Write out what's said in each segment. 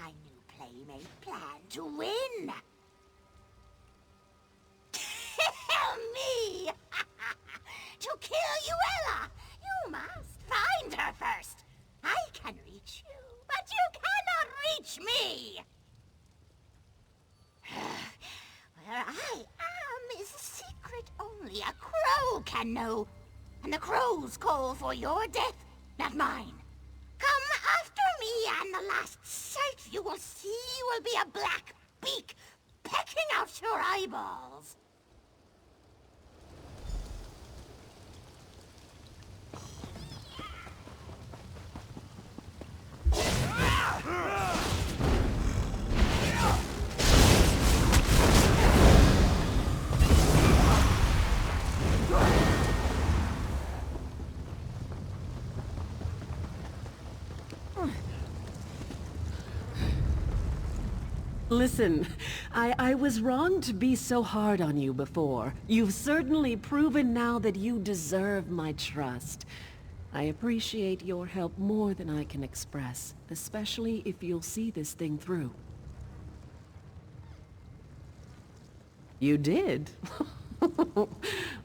my new playmate plan to win? Tell me! To kill Yuella, you must find her first. I can reach you, but you cannot reach me! Where I am is a secret only a crow can know. And the crow's call for your death, not mine. Come after me, and the last sight you will see will be a black beak pecking out your eyeballs. Listen, I was wrong to be so hard on you before. You've certainly proven now that you deserve my trust. I appreciate your help more than I can express, especially if you'll see this thing through. You did?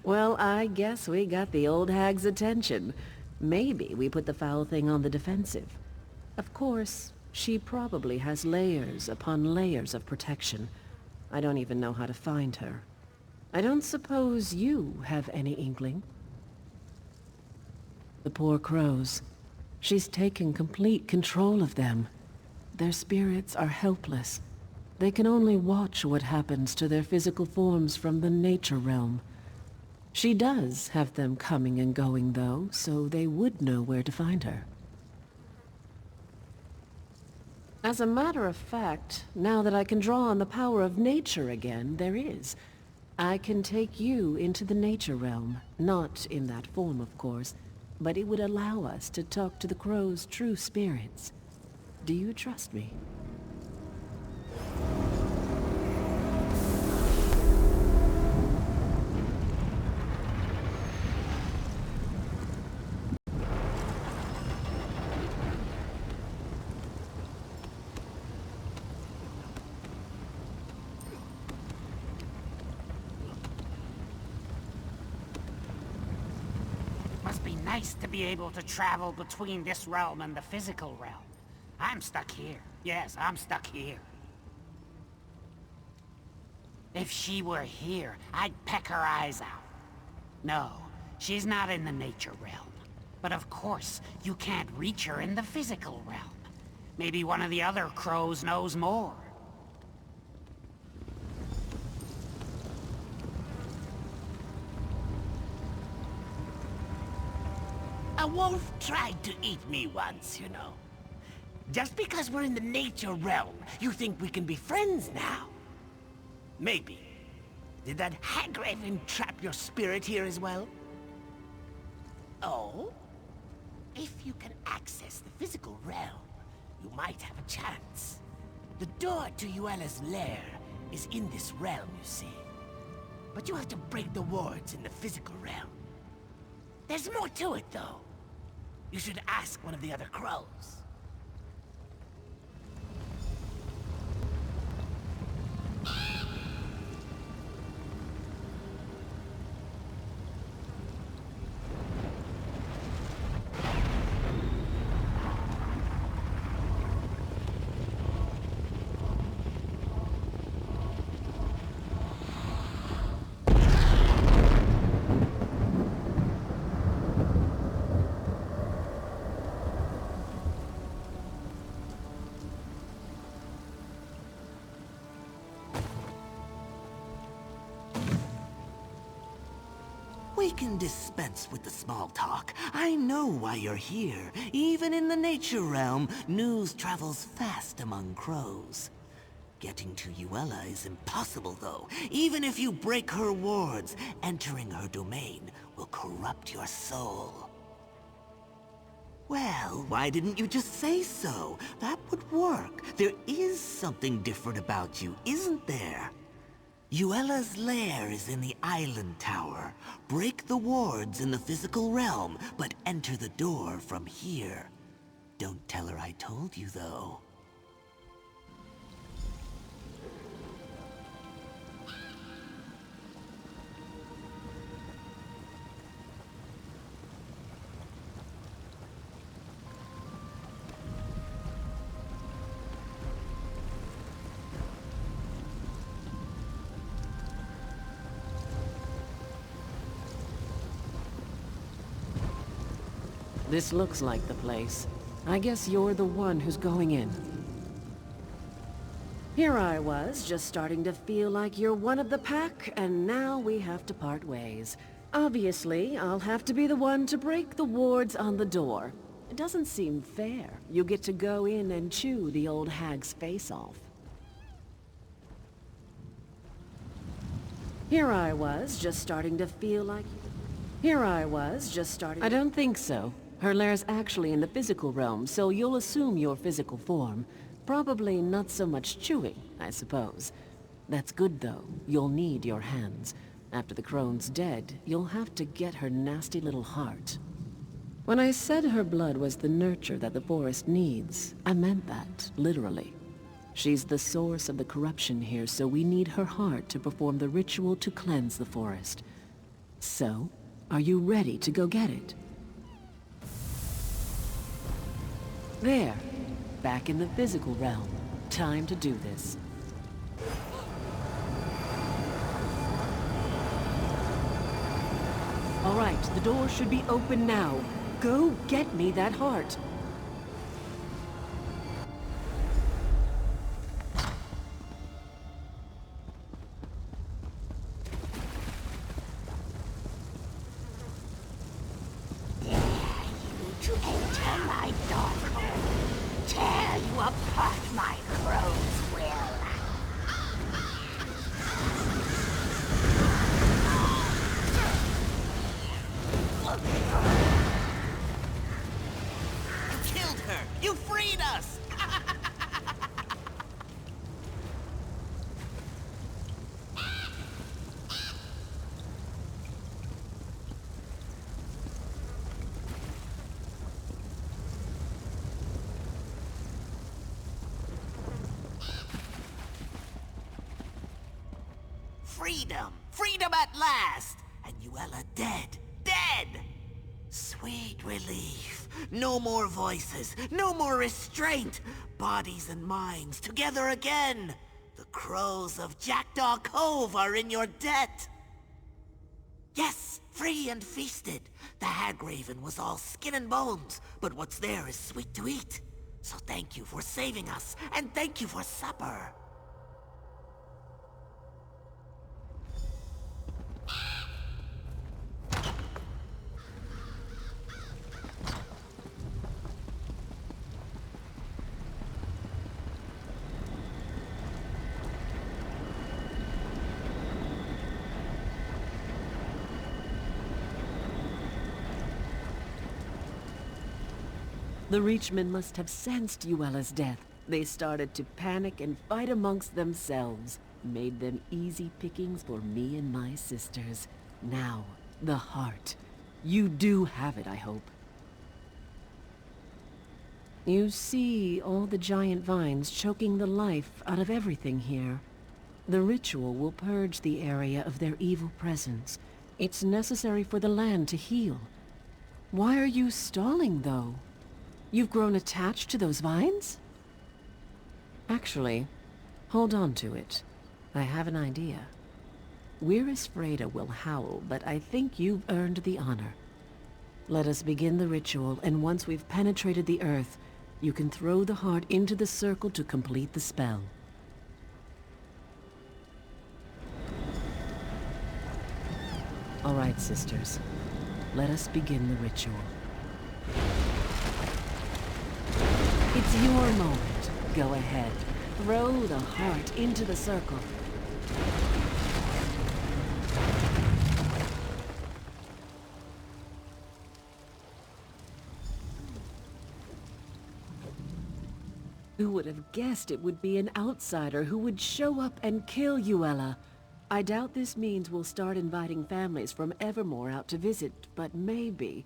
Well, I guess we got the old hag's attention. Maybe we put the foul thing on the defensive. Of course, she probably has layers upon layers of protection. I don't even know how to find her. I don't suppose you have any inkling? The poor crows. She's taken complete control of them. Their spirits are helpless. They can only watch what happens to their physical forms from the nature realm. She does have them coming and going, though, so they would know where to find her. As a matter of fact, now that I can draw on the power of nature again, there is. I can take you into the nature realm. Not in that form, of course, but it would allow us to talk to the crow's true spirits. Do you trust me? Must be nice to be able to travel between this realm and the physical realm. I'm stuck here. Yes, I'm stuck here. If she were here, I'd peck her eyes out. No, she's not in the nature realm. But of course, you can't reach her in the physical realm. Maybe one of the other crows knows more. A wolf tried to eat me once, you know. Just because we're in the nature realm, you think we can be friends now? Maybe. Did that Hagraven trap your spirit here as well? Oh? If you can access the physical realm, you might have a chance. The door to Yuella's lair is in this realm, you see. But you have to break the wards in the physical realm. There's more to it, though. You should ask one of the other crows. We can dispense with the small talk. I know why you're here. Even in the nature realm, news travels fast among crows. Getting to Yuella is impossible, though. Even if you break her wards, entering her domain will corrupt your soul. Well, why didn't you just say so? That would work. There is something different about you, isn't there? Yuella's lair is in the island tower. Break the wards in the physical realm, but enter the door from here. Don't tell her I told you, though. This looks like the place. I guess you're the one who's going in. Here I was, just starting to feel like you're one of the pack, and now we have to part ways. Obviously, I'll have to be the one to break the wards on the door. It doesn't seem fair. You get to go in and chew the old hag's face off. Here I was, just starting to feel like... I don't think so. Her lair's actually in the physical realm, so you'll assume your physical form. Probably not so much chewing, I suppose. That's good, though. You'll need your hands. After the crone's dead, you'll have to get her nasty little heart. When I said her blood was the nurture that the forest needs, I meant that, literally. She's the source of the corruption here, so we need her heart to perform the ritual to cleanse the forest. So, are you ready to go get it? There. Back in the physical realm. Time to do this. All right, the door should be open now. Go get me that heart. To enter my dark home, tear you apart, my crows will. You killed her! You freed us! Freedom! Freedom at last! And Yuella dead! Dead! Sweet relief. No more voices. No more restraint. Bodies and minds together again. The crows of Jackdaw Cove are in your debt. Yes, free and feasted. The Hagraven was all skin and bones, but what's there is sweet to eat. So thank you for saving us, and thank you for supper. The Reachmen must have sensed Yuella's death. They started to panic and fight amongst themselves. Made them easy pickings for me and my sisters. Now, the heart. You do have it, I hope. You see all the giant vines choking the life out of everything here. The ritual will purge the area of their evil presence. It's necessary for the land to heal. Why are you stalling, though? You've grown attached to those vines? Actually, hold on to it. I have an idea. Wyrris Freda will howl, but I think you've earned the honor. Let us begin the ritual, and once we've penetrated the earth, you can throw the heart into the circle to complete the spell. All right, sisters. Let us begin the ritual. It's your moment. Go ahead. Throw the heart into the circle. Who would have guessed it would be an outsider who would show up and kill Yuella? I doubt this means we'll start inviting families from Evermore out to visit, but maybe,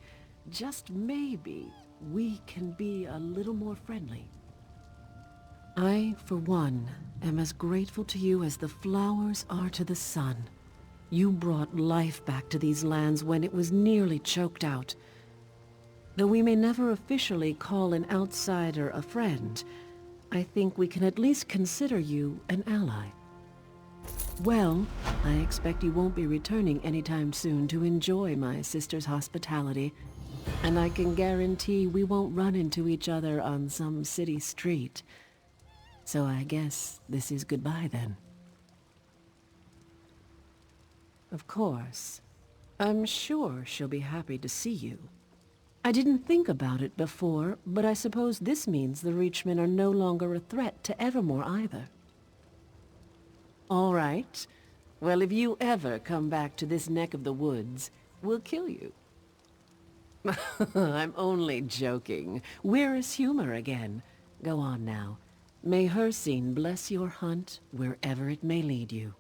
just maybe, we can be a little more friendly. I, for one, am as grateful to you as the flowers are to the sun. You brought life back to these lands when it was nearly choked out. Though we may never officially call an outsider a friend, I think we can at least consider you an ally. Well, I expect you won't be returning anytime soon to enjoy my sister's hospitality. And I can guarantee we won't run into each other on some city street. So I guess this is goodbye then. Of course. I'm sure she'll be happy to see you. I didn't think about it before, but I suppose this means the Reachmen are no longer a threat to Evermore either. All right. Well, if you ever come back to this neck of the woods, we'll kill you. I'm only joking. Where's humor again? Go on now. May Hircine bless your hunt wherever it may lead you.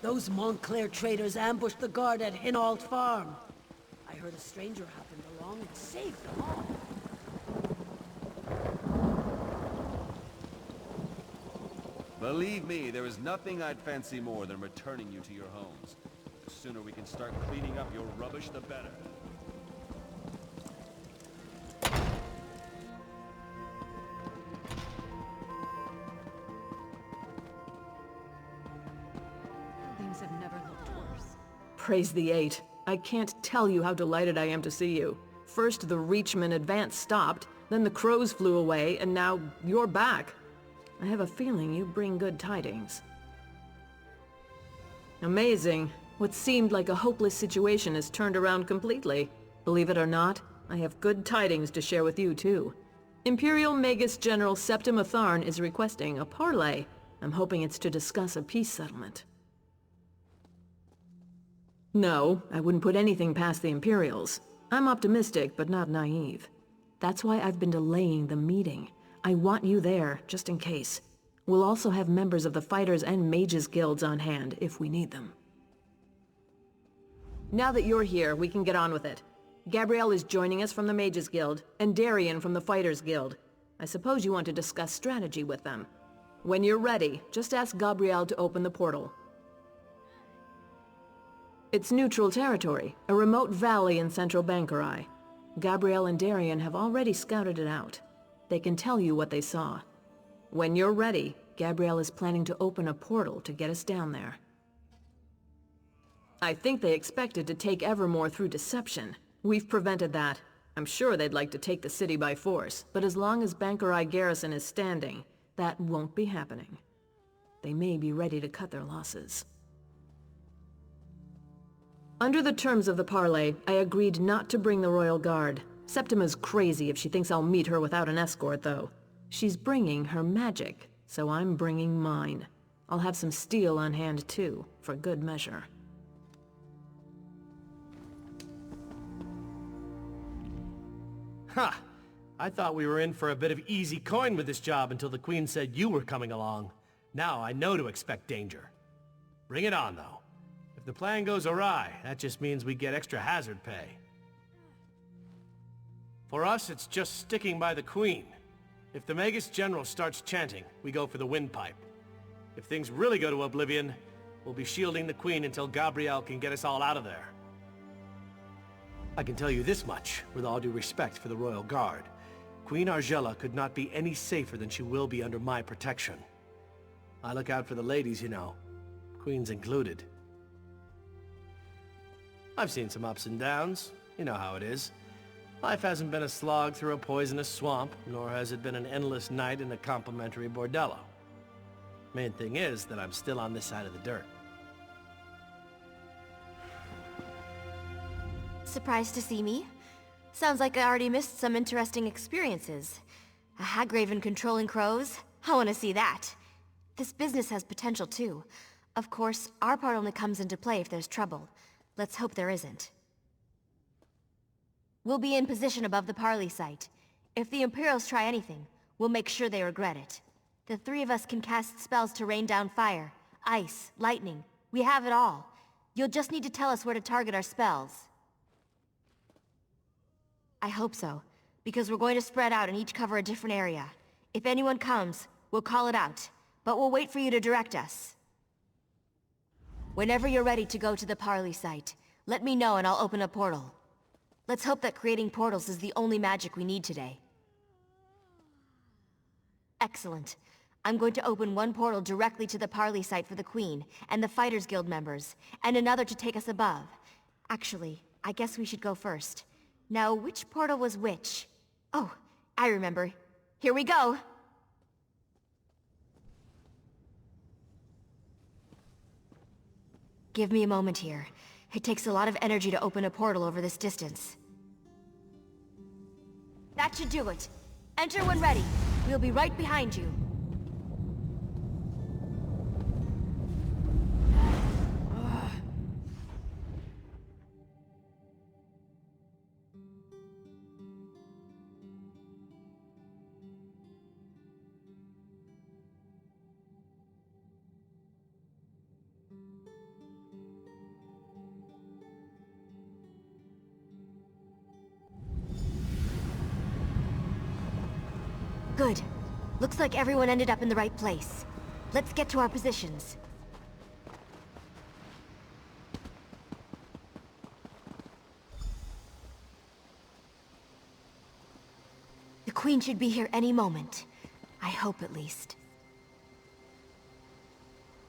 Those Montclair traders ambushed the guard at Hinault Farm. I heard a stranger happened along and saved them all. Believe me, there is nothing I'd fancy more than returning you to your homes. The sooner we can start cleaning up your rubbish, the better. Things have never looked worse. Praise the Eight. I can't tell you how delighted I am to see you. First the Reachmen advance stopped, then the crows flew away, and now you're back. I have a feeling you bring good tidings. Amazing. What seemed like a hopeless situation has turned around completely. Believe it or not, I have good tidings to share with you too. Imperial Magus General Septim Atharn is requesting a parley. I'm hoping it's to discuss a peace settlement. No, I wouldn't put anything past the Imperials. I'm optimistic, but not naive. That's why I've been delaying the meeting. I want you there, just in case. We'll also have members of the Fighters and Mages Guilds on hand, if we need them. Now that you're here, we can get on with it. Gabrielle is joining us from the Mages Guild, and Darian from the Fighters Guild. I suppose you want to discuss strategy with them. When you're ready, just ask Gabrielle to open the portal. It's neutral territory, a remote valley in central Bankarai. Gabrielle and Darian have already scouted it out. They can tell you what they saw. When you're ready, Gabrielle is planning to open a portal to get us down there. I think they expected to take Evermore through deception. We've prevented that. I'm sure they'd like to take the city by force, but as long as Bankarai Garrison is standing, that won't be happening. They may be ready to cut their losses. Under the terms of the parley, I agreed not to bring the Royal Guard. Septima's crazy if she thinks I'll meet her without an escort, though. She's bringing her magic, so I'm bringing mine. I'll have some steel on hand, too, for good measure. Ha! I thought we were in for a bit of easy coin with this job until the Queen said you were coming along. Now I know to expect danger. Bring it on, though. If the plan goes awry, that just means we get extra hazard pay. For us, it's just sticking by the Queen. If the Magus General starts chanting, we go for the windpipe. If things really go to oblivion, we'll be shielding the Queen until Gabrielle can get us all out of there. I can tell you this much, with all due respect for the Royal Guard. Queen Argella could not be any safer than she will be under my protection. I look out for the ladies, you know. Queen's included. I've seen some ups and downs. You know how it is. Life hasn't been a slog through a poisonous swamp, nor has it been an endless night in a complimentary bordello. Main thing is that I'm still on this side of the dirt. Surprised to see me? Sounds like I already missed some interesting experiences. A Hagraven controlling crows? I want to see that. This business has potential too. Of course, our part only comes into play if there's trouble. Let's hope there isn't. We'll be in position above the Parley site. If the Imperials try anything, we'll make sure they regret it. The three of us can cast spells to rain down fire, ice, lightning. We have it all. You'll just need to tell us where to target our spells. I hope so, because we're going to spread out and each cover a different area. If anyone comes, we'll call it out, but we'll wait for you to direct us. Whenever you're ready to go to the Parley site, let me know and I'll open a portal. Let's hope that creating portals is the only magic we need today. Excellent. I'm going to open one portal directly to the Parley site for the Queen and the Fighters Guild members, and another to take us above. Actually, I guess we should go first. Now, which portal was which? Oh, I remember. Here we go! Give me a moment here. It takes a lot of energy to open a portal over this distance. That should do it. Enter when ready. We'll be right behind you. Good. Looks like everyone ended up in the right place. Let's get to our positions. The Queen should be here any moment. I hope at least.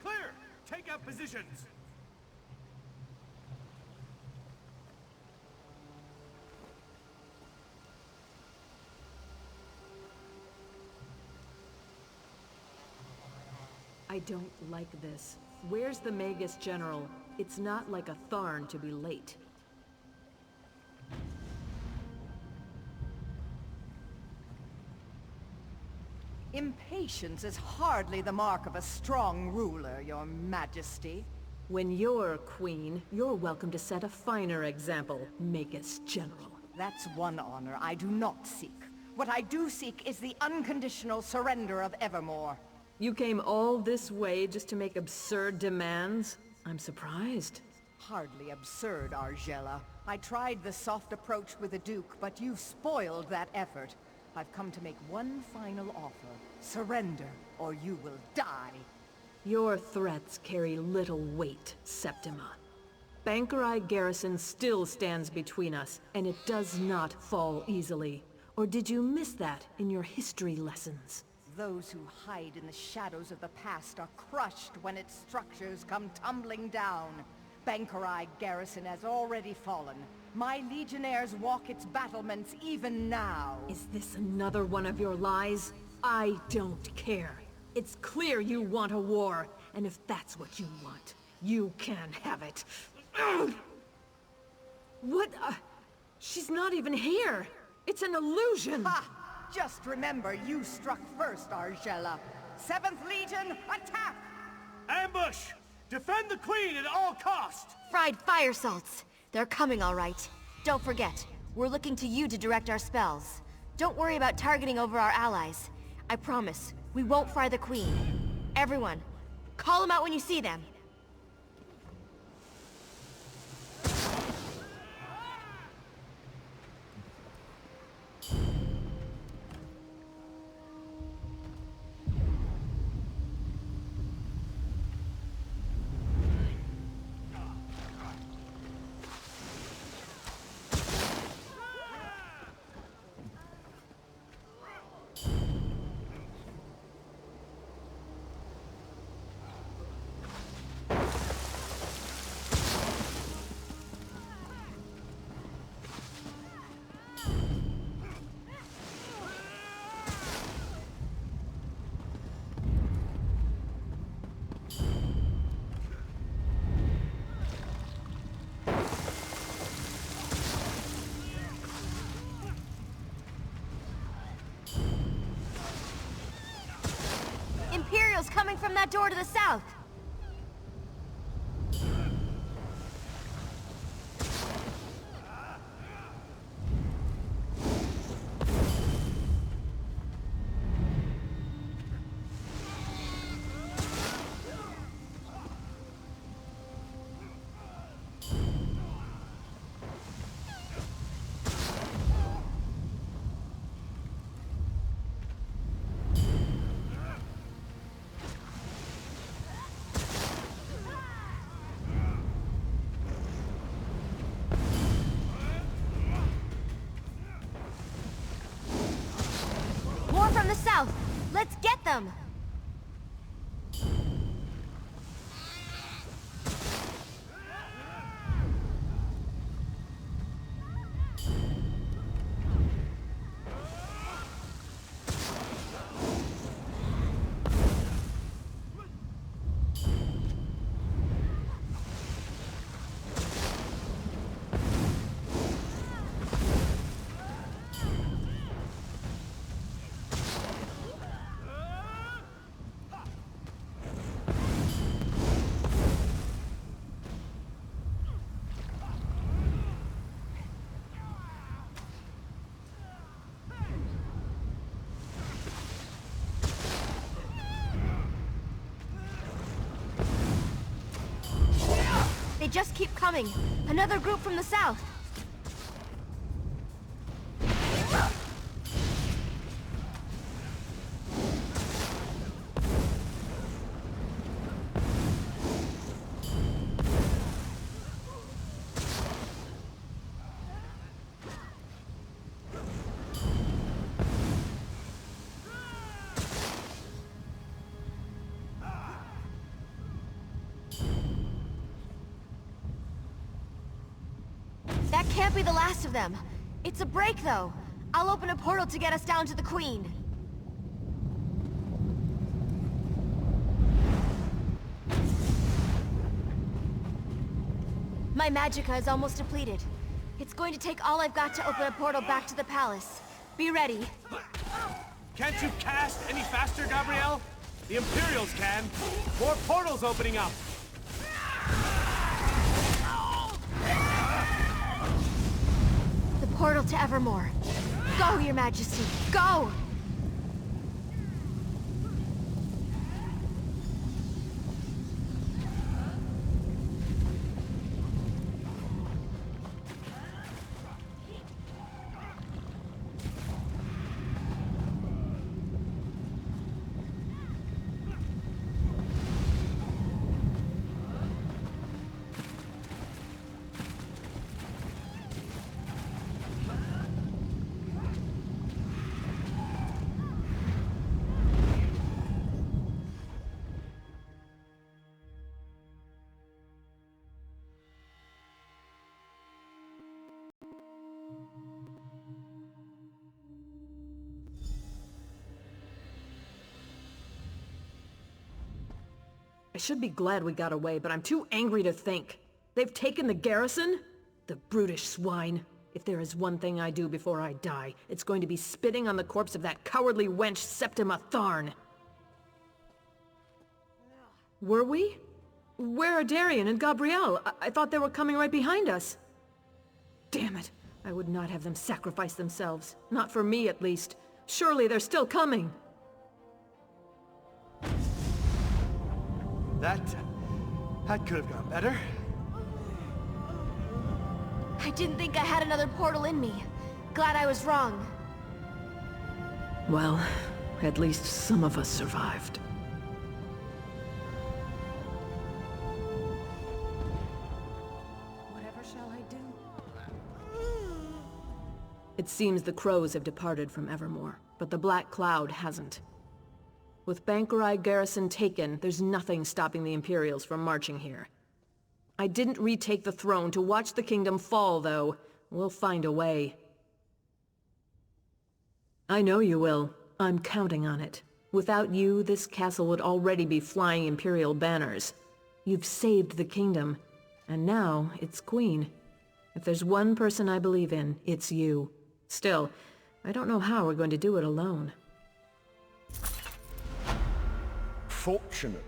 Clear! Take out positions! I don't like this. Where's the Magus General? It's not like a Tharn to be late. Impatience is hardly the mark of a strong ruler, Your Majesty. When you're Queen, you're welcome to set a finer example, Magus General. That's one honor I do not seek. What I do seek is the unconditional surrender of Evermore. You came all this way just to make absurd demands? I'm surprised. Hardly absurd, Argella. I tried the soft approach with the Duke, but you spoiled that effort. I've come to make one final offer. Surrender, or you will die. Your threats carry little weight, Septima. Bankerai Garrison still stands between us, and it does not fall easily. Or did you miss that in your history lessons? Those who hide in the shadows of the past are crushed when its structures come tumbling down. Bankerai Garrison has already fallen. My legionnaires walk its battlements even now. Is this another one of your lies? I don't care. It's clear you want a war, and if that's what you want, you can have it. Ugh! What? She's not even here! It's an illusion! Ha! Just remember, you struck first, Argella. 7th Legion, attack! Ambush! Defend the Queen at all costs! Fried fire salts! They're coming all right. Don't forget, we're looking to you to direct our spells. Don't worry about targeting over our allies. I promise, we won't fry the Queen. Everyone, call them out when you see them. from that door to the south! More from the south! Let's get them! They just keep coming. Another group from the south. That can't be the last of them. It's a break, though. I'll open a portal to get us down to the Queen. My magicka is almost depleted. It's going to take all I've got to open a portal back to the palace. Be ready. Can't you cast any faster, Gabrielle? The Imperials can. More portals opening up. The portal to Evermore. Go, Your Majesty. Go! I should be glad we got away, but I'm too angry to think. They've taken the garrison? The brutish swine. If there is one thing I do before I die, it's going to be spitting on the corpse of that cowardly wench Septima Tharn. Were we? Where are Darien and Gabrielle? I thought they were coming right behind us. Damn it. I would not have them sacrifice themselves. Not for me, at least. Surely they're still coming. That could have gone better. I didn't think I had another portal in me. Glad I was wrong. Well, at least some of us survived. Whatever shall I do? It seems the crows have departed from Evermore, but the Black Cloud hasn't. With Bankerai garrison taken, there's nothing stopping the Imperials from marching here. I didn't retake the throne to watch the kingdom fall, though. We'll find a way. I know you will. I'm counting on it. Without you, this castle would already be flying Imperial banners. You've saved the kingdom, and now it's Queen. If there's one person I believe in, it's you. Still, I don't know how we're going to do it alone. Unfortunately,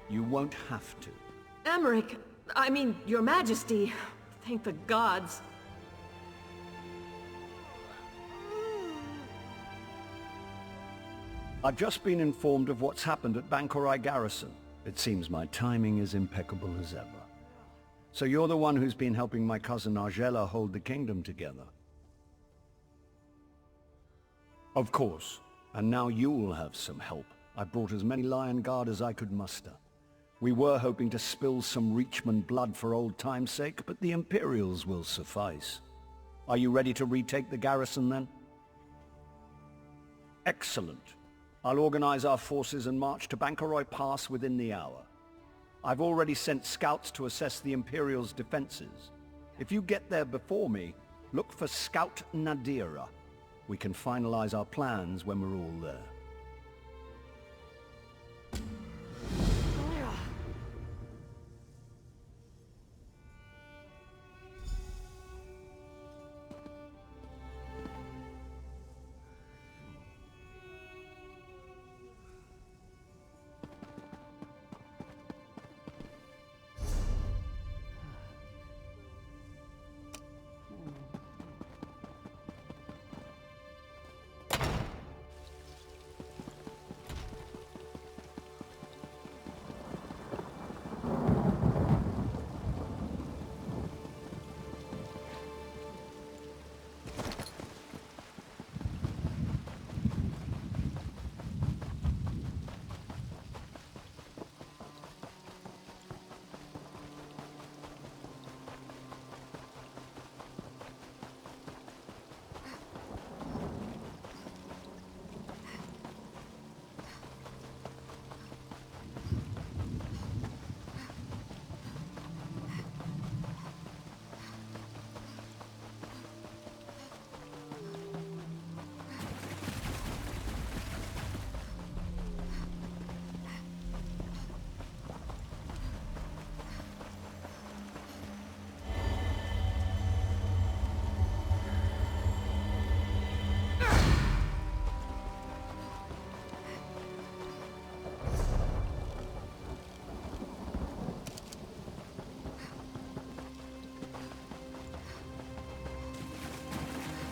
you won't have to. Emmerich, I mean, Your Majesty. Thank the gods. I've just been informed of what's happened at Bankorai Garrison. It seems my timing is impeccable as ever. So you're the one who's been helping my cousin Argella hold the kingdom together? Of course. And now you'll have some help. I brought as many Lion Guard as I could muster. We were hoping to spill some Reachman blood for old time's sake, but the Imperials will suffice. Are you ready to retake the garrison then? Excellent. I'll organize our forces and march to Bankorai Pass within the hour. I've already sent scouts to assess the Imperials' defenses. If you get there before me, look for Scout Nadira. We can finalize our plans when we're all there.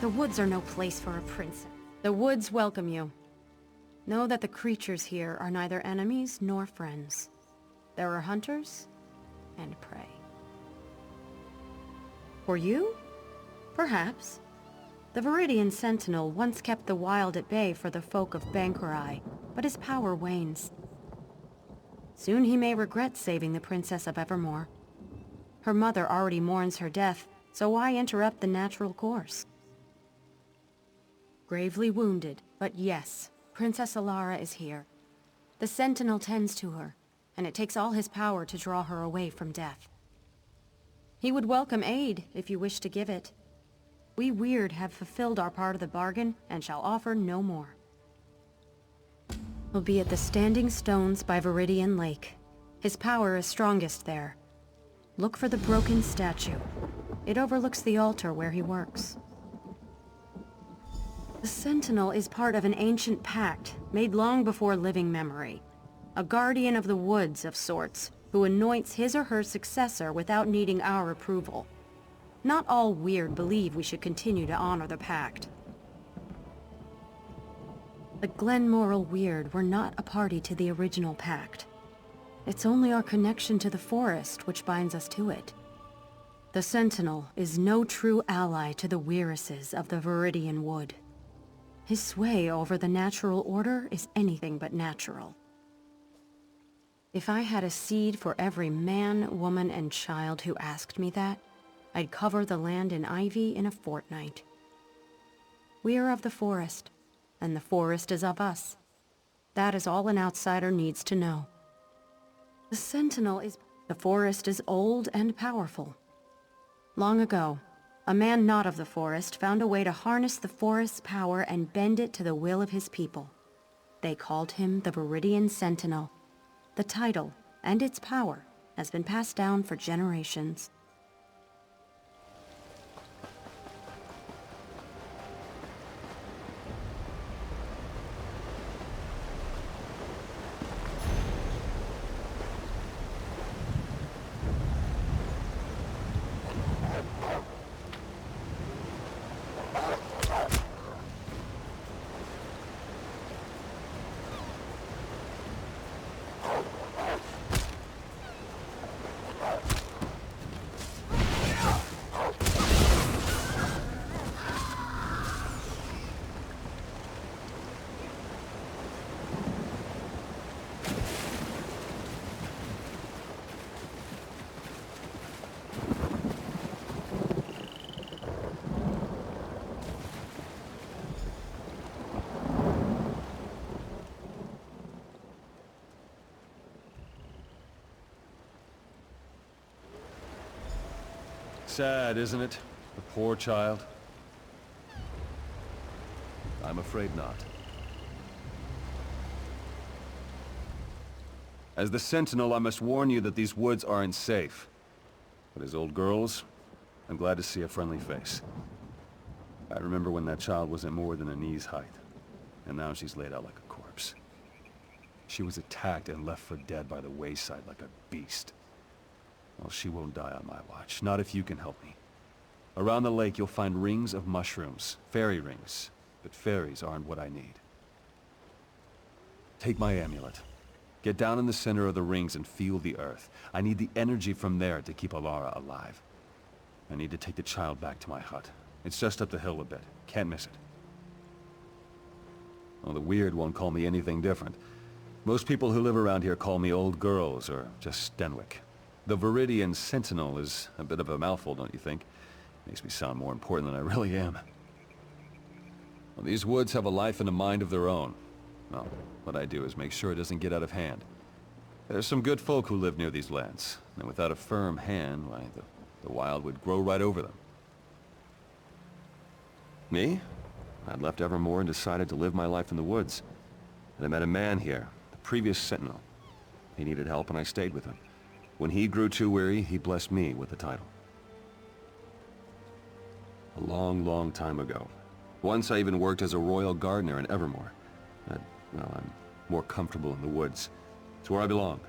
The woods are no place for a princess. The woods welcome you. Know that the creatures here are neither enemies nor friends. There are hunters and prey. For you? Perhaps. The Viridian Sentinel once kept the wild at bay for the folk of Bankorai, but his power wanes. Soon he may regret saving the Princess of Evermore. Her mother already mourns her death, so why interrupt the natural course? Gravely wounded, but yes, Princess Alara is here. The Sentinel tends to her, and it takes all his power to draw her away from death. He would welcome aid if you wish to give it. We Weird have fulfilled our part of the bargain and shall offer no more. We'll be at the Standing Stones by Viridian Lake. His power is strongest there. Look for the broken statue. It overlooks the altar where he works. The Sentinel is part of an ancient pact made long before living memory. A guardian of the woods of sorts, who anoints his or her successor without needing our approval. Not all Weird believe we should continue to honor the pact. The Glenmoral Weird were not a party to the original pact. It's only our connection to the forest which binds us to it. The Sentinel is no true ally to the Weirises of the Viridian Wood. His sway over the natural order is anything but natural. If I had a seed for every man, woman, and child who asked me that, I'd cover the land in ivy in a fortnight. We are of the forest, and the forest is of us. That is all an outsider needs to know. The Sentinel is... The forest is old and powerful. Long ago, a man not of the forest found a way to harness the forest's power and bend it to the will of his people. They called him the Viridian Sentinel. The title, and its power, has been passed down for generations. sad, isn't it? The poor child. I'm afraid not. As the Sentinel, I must warn you that these woods aren't safe. But as old girls, I'm glad to see a friendly face. I remember when that child wasn't more than a knee's height, and now she's laid out like a corpse. She was attacked and left for dead by the wayside like a beast. Well, she won't die on my watch, not if you can help me. Around the lake, you'll find rings of mushrooms, fairy rings, but fairies aren't what I need. Take my amulet. Get down in the center of the rings and feel the earth. I need the energy from there to keep Alara alive. I need to take the child back to my hut. It's just up the hill a bit. Can't miss it. Well, the weird won't call me anything different. Most people who live around here call me Old Girls, or just Stenwick. The Viridian Sentinel is a bit of a mouthful, don't you think? Makes me sound more important than I really am. Well, these woods have a life and a mind of their own. Well, what I do is make sure it doesn't get out of hand. There's some good folk who live near these lands, and without a firm hand, why, the wild would grow right over them. Me? I'd left Evermore and decided to live my life in the woods. And I met a man here, the previous Sentinel. He needed help and I stayed with him. When he grew too weary, he blessed me with the title. A long, long time ago. Once I even worked as a royal gardener in Evermore. Well, I'm more comfortable in the woods. It's where I belong.